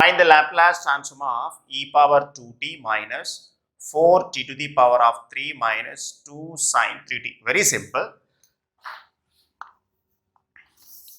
Find the Laplace transform of e power 2t minus 4t to the power of 3 minus 2 sine 3t. Very simple.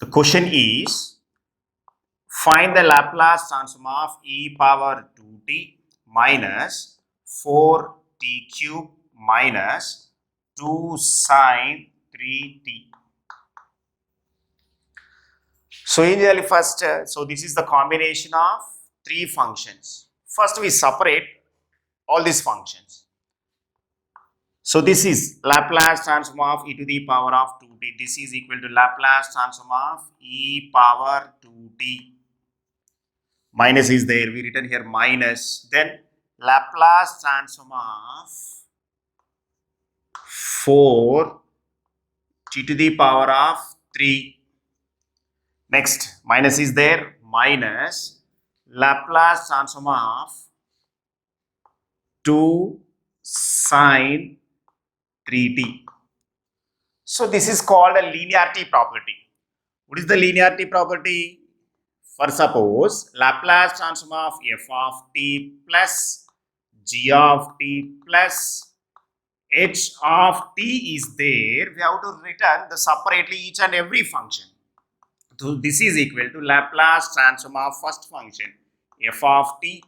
The question is, find the Laplace transform of e power 2t minus 4t cube minus 2 sine 3t. So initially first, so this is the combination of three functions. First we separate all these functions. So this is Laplace transform of e to the power of 2t. This is equal to Laplace transform of e power 2t. Minus is there, we written here minus. Then Laplace transform of 4 t to the power of 3. Next, minus is there, minus Laplace transform of 2 sine 3t. So this is called a linearity property. What is the linearity property? For suppose Laplace transform of f of t plus g of t plus h of t is there, we have to return the separately each and every function. So this is equal to Laplace transform of first function f of t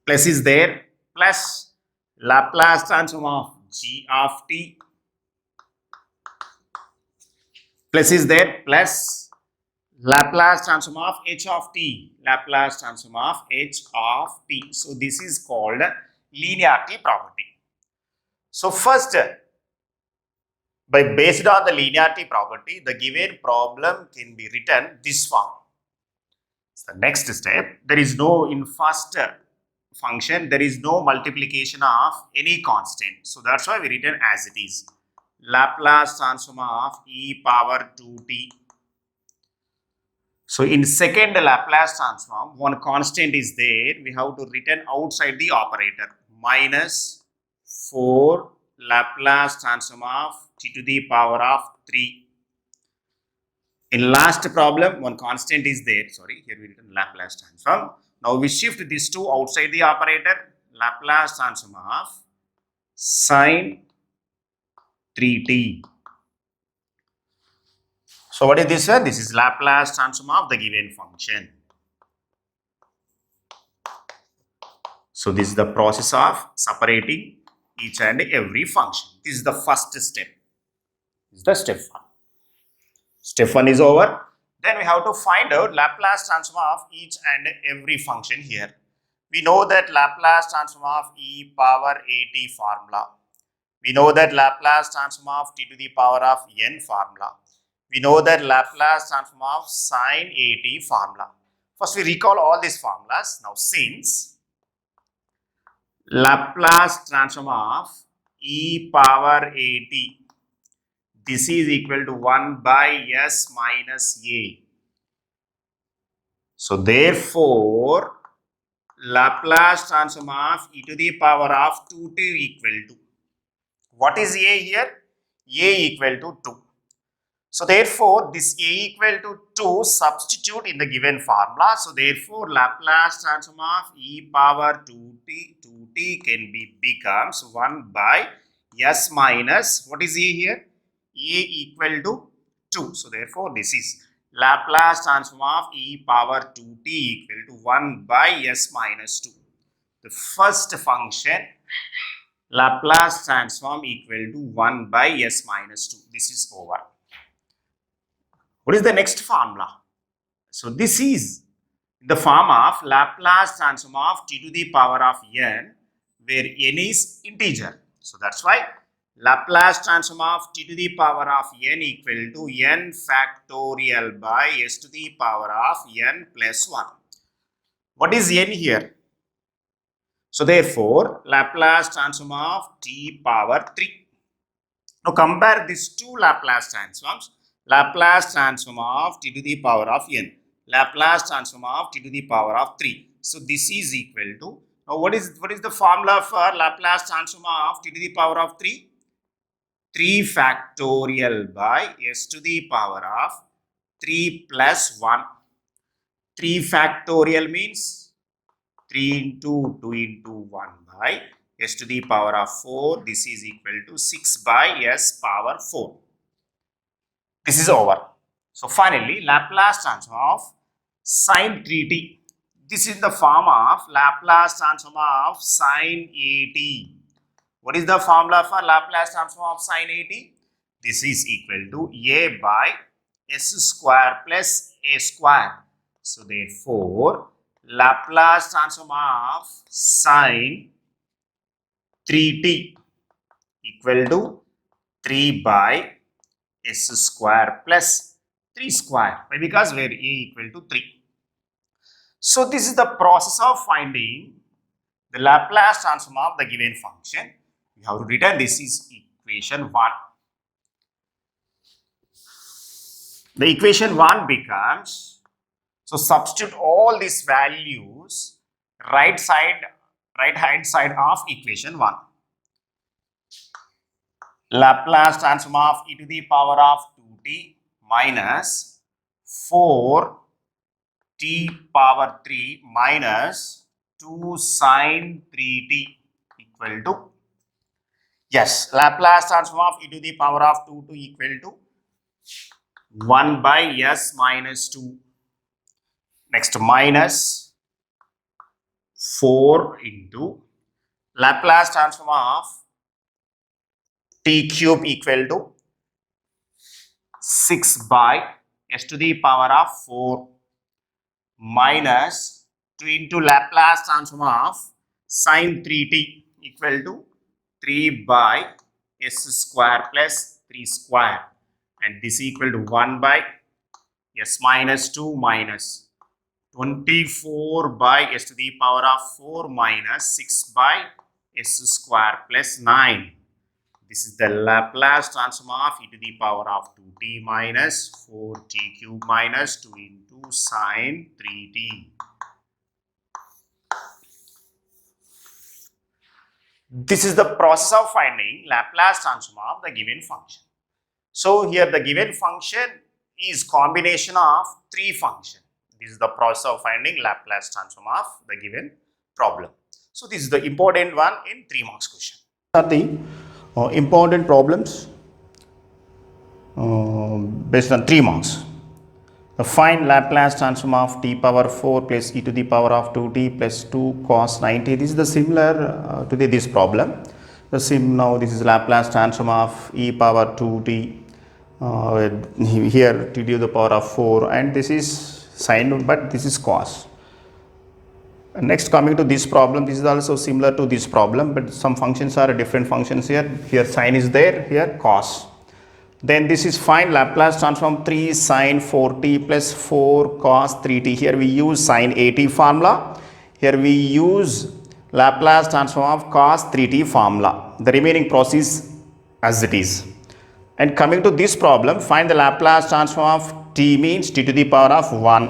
plus is there plus Laplace transform of g of t plus is there plus Laplace transform of h of t, Laplace transform of h of t. So this is called linearity property. So first, based on the linearity property, the given problem can be written this form. So the next step, there is no, in first function, there is no multiplication of any constant. So that's why we written as it is. Laplace transform of e power 2t. So in second Laplace transform, one constant is there. We have to written outside the operator. Minus 4 Laplace transform of t to the power of 3. In last problem, one constant is there. Sorry, here we written Laplace transform. Now we shift these two outside the operator. Laplace transform of sine 3t. So what is this one? This is Laplace transform of the given function. So this is the process of separating each and every function. This is the first step. This is the step 1. Step 1 is over. Then we have to find out Laplace transform of each and every function here. We know that Laplace transform of e power at formula. We know that Laplace transform of t to the power of n formula. We know that Laplace transform of sine at formula. First we recall all these formulas. Now since Laplace transform of e power at, this is equal to 1 by s minus a. So therefore Laplace transform of e to the power of 2t equal to, what is a here? A equal to 2. So therefore this a equal to 2 substitute in the given formula. So therefore Laplace transform of e power 2t can be becomes 1 by s minus, what is a here? A equal to 2. So therefore this is Laplace transform of e power 2t equal to 1 by s minus 2. The first function Laplace transform equal to 1 by s minus 2. This is over. What is the next formula? So this is the form of Laplace transform of t to the power of n, where n is integer. So that's why Laplace transform of t to the power of n equal to n factorial by s to the power of n plus 1. What is n here? So therefore Laplace transform of t power 3. Now compare these two Laplace transforms. Laplace transform of t to the power of n, Laplace transform of t to the power of 3. So this is equal to, now what is the formula for Laplace transform of t to the power of 3? 3 factorial by s to the power of 3 plus 1. 3 factorial means 3 into 2 into 1 by s to the power of 4. This is equal to 6 by s power 4. This is over. So finally, Laplace transform of sine 3t. This is the form of Laplace transform of sine 80. What is the formula for Laplace transform of sine 80? This is equal to a by s square plus a square. So therefore, Laplace transform of sine 3t equal to 3 by s square plus 3 square. Why? Because where a equal to 3. So this is the process of finding the Laplace transform of the given function. We have to return this is equation 1. The equation 1 becomes, so substitute all these values right hand side of equation 1. Laplace transform of e to the power of 2t minus 4t power 3 minus 2 sine 3t equal to, yes, Laplace transform of e to the power of 2 to equal to 1 by s minus 2. Next, minus 4 into Laplace transform of t cube equal to 6 by s to the power of 4 minus 2 into Laplace transform of sine 3t equal to 3 by s square plus 3 square, and this equal to 1 by s minus 2 minus 24 by s to the power of 4 minus 6 by s square plus 9. This is the Laplace transform of e to the power of 2t minus 4t cube minus 2 into sine 3t. This is the process of finding Laplace transform of the given function. So here the given function is combination of 3 functions. This is the process of finding Laplace transform of the given problem. So this is the important one in 3 marks question. Are the important problems based on 3 marks. Find Laplace transform of t power 4 plus e to the power of 2t plus 2 cos 90. This is the similar to this problem. Now this is Laplace transform of e power 2t. Here t to the power of 4, and this is sine, but this is cos. Next, coming to this problem, this is also similar to this problem, but some functions are different functions here. Here sine is there, here cos. Then this is find Laplace transform 3 sine 4t plus 4 cos 3t. Here we use sine 80 formula. Here we use Laplace transform of cos 3t formula. The remaining process as it is. And coming to this problem, find the Laplace transform of t means t to the power of 1,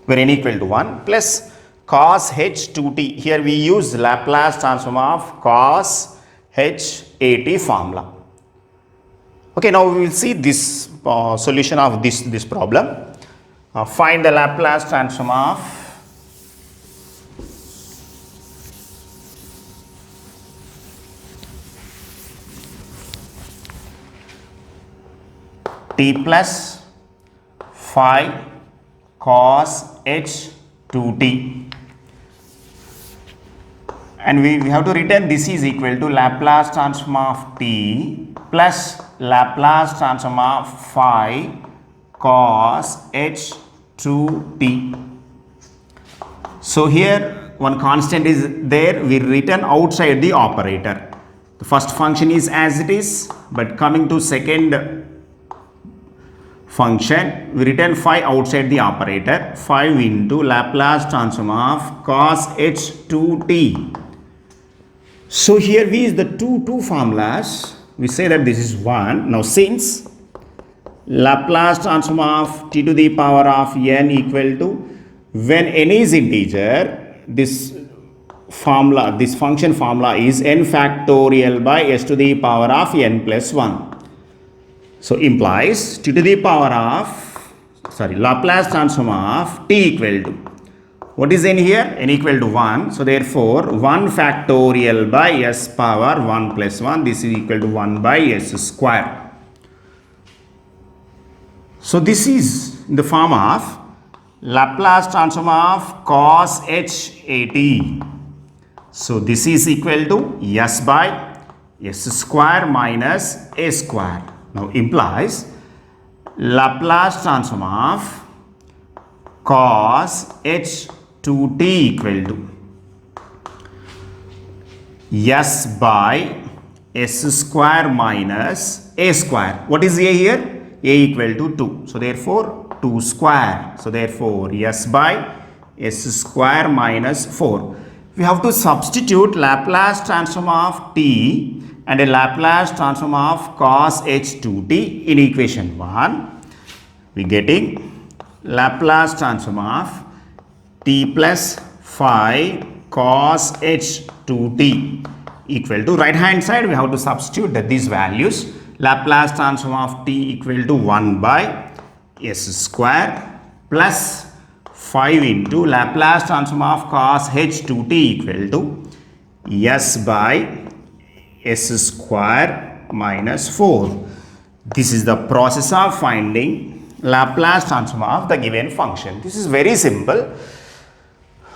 where n equal to 1, plus cos h 2t. Here we use Laplace transform of cos h 80 formula. Okay, now we will see this solution of this problem. Find the Laplace transform of t plus 5 cos h 2t, and we have to return this is equal to Laplace transform of t plus Laplace transform of 5 cos h 2t. So here one constant is there, we return outside the operator. The first function is as it is, but coming to second function, we return 5 outside the operator. 5 into Laplace transform of cos h 2t. So here we use the two formulas. We say that this is 1. Now since Laplace transform of t to the power of n equal to, when n is integer, this formula, this function formula is n factorial by s to the power of n plus 1. So implies t to the power of Laplace transform of t equal to, what is n here? N equal to 1. So therefore 1 factorial by s power 1 plus 1, this is equal to 1 by s square. So this is in the form of Laplace transform of cos h at. So this is equal to s by s square minus a square. Now implies Laplace transform of cos h to t equal to s by s square minus a square. What is a here? A equal to 2. So therefore 2 square. So therefore s by s square minus 4. We have to substitute Laplace transform of t and a Laplace transform of cos h to t in equation 1. We getting Laplace transform of t plus 5 cos h to t equal to, right hand side we have to substitute these values. Laplace transform of t equal to 1 by s square plus 5 into Laplace transform of cos h to t equal to s by s square minus 4. This is the process of finding Laplace transform of the given function. This is very simple.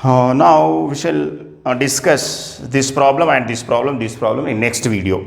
Now we shall discuss this problem and this problem in next video.